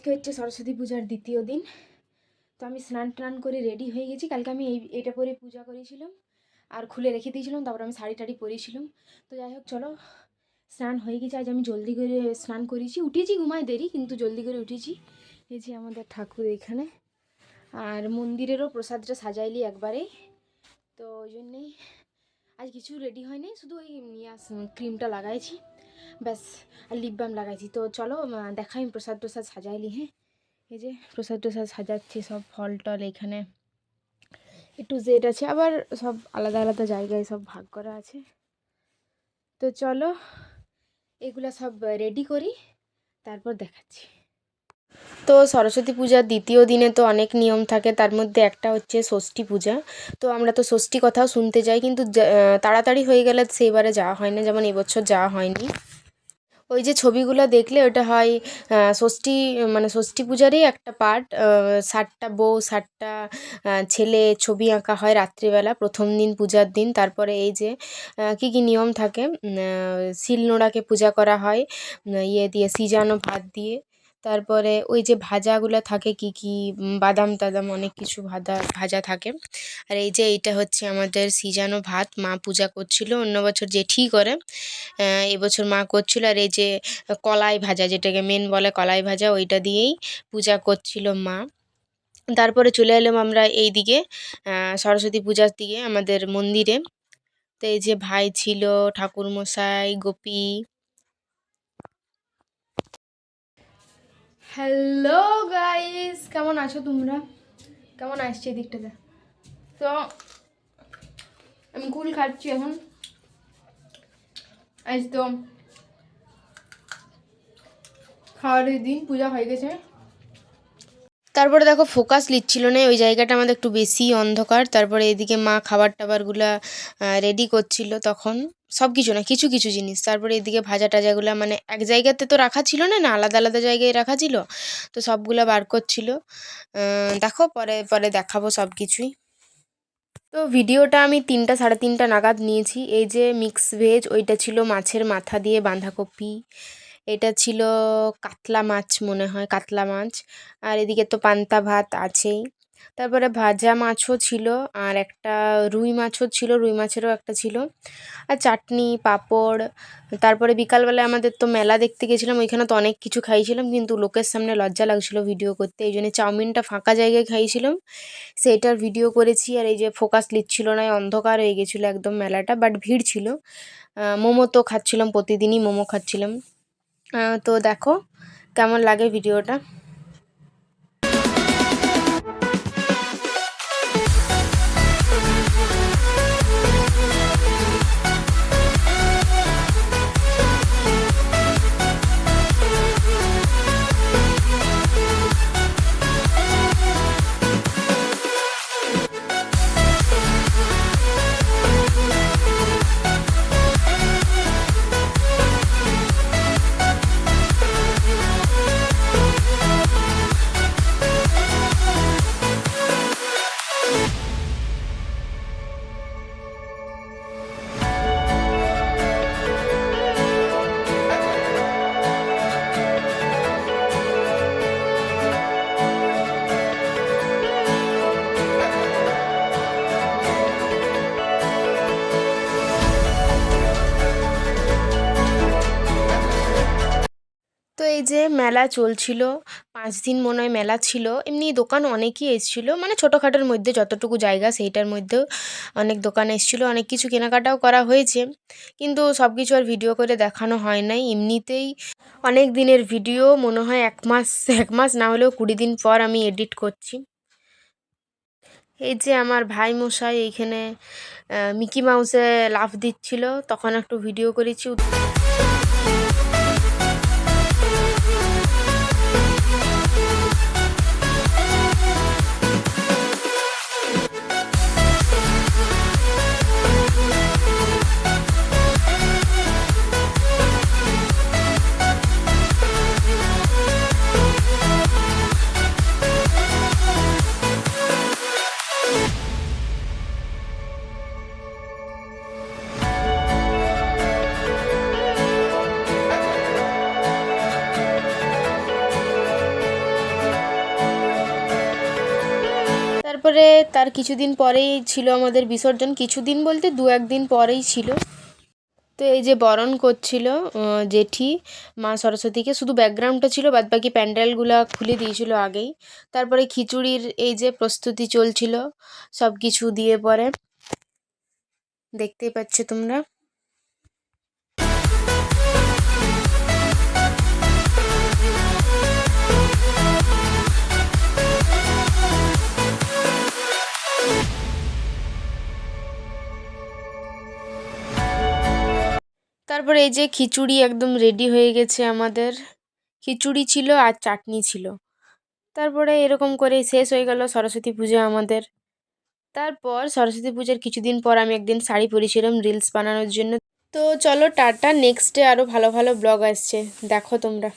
আজকে হচ্ছে সরস্বতী পূজার দ্বিতীয় দিন। তো আমি স্নান টান করে রেডি হয়ে গেছি। কালকে আমি এইটা পরে পূজা করেছিলাম আর খুলে রেখে দিয়েছিলাম, তারপর আমি শাড়ি টাড়ি পরেছিলাম। তো যাই হোক চলো, স্নান হয়ে গেছে। আজ আমি জলদি করে স্নান করেছি, উঠেছি ঘুমায় দেরি কিন্তু জলদি করে উঠেছি। এই যে আমাদের ঠাকুর এখানে, আর মন্দিরেরও প্রসাদটা সাজাইলি একবারেই, তো ওই জন্যেই আজ কিছু রেডি হয়নি, শুধু ওই ক্রিমটা লাগাইছি ব্যাস, আর লিপ বাম লাগাইছি। তো চলো দেখাই আমি প্রসাদ টসাদ সাজাইলি। হ্যাঁ, এই যে প্রসাদ টসাদ সাজাচ্ছি, সব ফল টল এখানে একটু জেড আছে, আবার সব আলাদা আলাদা জায়গায় সব ভাগ করা আছে। তো চলো এগুলা সব রেডি করি, তারপর দেখাচ্ছি। তো সরস্বতী পূজার দ্বিতীয় দিনে তো অনেক নিয়ম থাকে, তার মধ্যে একটা হচ্ছে ষষ্ঠী পূজা। তো আমরা তো ষষ্ঠী কথাও শুনতে যাই, কিন্তু তাড়াতাড়ি হয়ে গেলে সেইবারে যাওয়া হয় না, যেমন এবছর যাওয়া হয়নি। ওই যে ছবিগুলো দেখলে ওটা হয় ষষ্ঠী, মানে ষষ্ঠী পূজারই একটা পার্ট। 7টা বউ 7টা ছেলে ছবি আঁকা হয় রাত্রিবেলা প্রথম দিন, পূজার দিন। তারপরে এই যে কী কী নিয়ম থাকে, শিলনোড়াকে পূজা করা হয় ইয়ে দিয়ে, সিজানো ভাত দিয়ে। তারপরে ওই যে ভাজাগুলো থাকে কি কি, বাদাম টাদাম অনেক কিছু ভাজা থাকে। আর এই যে এইটা হচ্ছে আমাদের সিজানো ভাত, মা পূজা করছিল, অন্য বছর জেঠি করে, এবছর মা করছিল। আর এই যে কলাই ভাজা, যেটাকে মেন বলে কলাই ভাজা, ওইটা দিয়েই পূজা করছিল মা। তারপরে চলে এলাম আমরা এই দিকে সরস্বতী পূজার দিকে আমাদের মন্দিরে। তো এই যে ভাই ছিল, ঠাকুরমশাই, গোপী। হ্যালো গাইস, কেমন আছো তোমরা? কেমন আসছে এদিকটাতে? তো আমি কুল খাচ্ছি এখন। আজ তো খাওয়ার দিন, পূজা হয়ে গেছে। তারপরে দেখো ফোকাস নিচ্ছিল না, ওই জায়গাটা আমাদের একটু বেশি অন্ধকার। তারপরে এদিকে মা খাবার টাবারগুলা রেডি করছিল তখন, সব কিছু না, কিছু কিছু জিনিস। তারপরে এদিকে ভাজা টাজাগুলো মানে এক জায়গাতে তো রাখা ছিল না, না আলাদা আলাদা জায়গায় রাখা ছিল, তো সবগুলো বার করছিল। দেখো পরে পরে দেখাবো সব কিছুই। তো ভিডিওটা আমি 3টা 3:30 নাগাদ নিয়েছি। এই যে মিক্স ভেজ, ওইটা ছিল মাছের মাথা দিয়ে বাঁধাকপি, এটা ছিল কাতলা মাছ, মনে হয় কাতলা মাছ। আর এদিকে তো পান্তা ভাত আছেই। তারপরে ভাজা মাছও ছিল, আর একটা রুই মাছও ছিল, রুই মাছেরও একটা ছিল, আর চাটনি পাঁপড়। তারপরে বিকালবেলায় আমাদের তো মেলা দেখতে গেছিলাম, ওইখানে তো অনেক কিছু খাইছিলাম, কিন্তু লোকের সামনে লজ্জা লাগছিল ভিডিও করতে, এই জন্য চাউমিনটা ফাঁকা জায়গায় খাইছিলাম, সেইটার ভিডিও করেছি। আর এই যে ফোকাস নিচ্ছিল না, অন্ধকার হয়ে গেছিলো একদম মেলাটা, বাট ভিড় ছিল। মোমো তো খাচ্ছিলাম, প্রতিদিনই মোমো খাচ্ছিলাম। তো দেখো কেমন লাগে ভিডিওটা। তো এই যে মেলা চলছিল, 5 দিন মনে হয় মেলা ছিল। এমনি দোকান অনেকই এসেছিলো, মানে ছোটোখাটোর মধ্যে যতটুকু জায়গা সেইটার মধ্যেও অনেক দোকান এসেছিলো, অনেক কিছু কেনাকাটাও করা হয়েছে, কিন্তু সব কিছু আর ভিডিও করে দেখানো হয় নাই। এমনিতেই অনেক দিনের ভিডিও, মনে হয় 1 মাস না হলেও 20 দিন পর আমি এডিট করছি। এই যে আমার ভাই মশাই এইখানে মিকি মাউসে লাফ দিচ্ছিল, তখন একটু ভিডিও করেছি। তারপরে তার কিছুদিন পরেই ছিল আমাদের বিসর্জন, কিছুদিন বলতে 2-1 দিন পরেই ছিল। তো এই যে বরণ করছিল জেঠি মা সরস্বতীকে, শুধু ব্যাকগ্রাউন্ডটা ছিল, বাদবাকি প্যান্ডেলগুলো খুলে দিয়েছিল আগেই। তারপরে খিচুড়ির এই যে প্রস্তুতি চলছিল সব কিছু দিয়ে পরে, দেখতেই পাচ্ছ তোমরা। তারপরে এই যে খিচুড়ি একদম রেডি হয়ে গেছে আমাদের, খিচুড়ি ছিল আর চাটনি ছিল। তারপরে এরকম করে শেষ হয়ে গেল সরস্বতী পূজা আমাদের। তারপর সরস্বতী পূজার কিছুদিন পর আমি একদিন শাড়ি পরেছিলাম রিলস বানানোর জন্য। তো চলো টাটা, নেক্সটে আরও ভালো ভালো ব্লগ আসছে, দেখো তোমরা।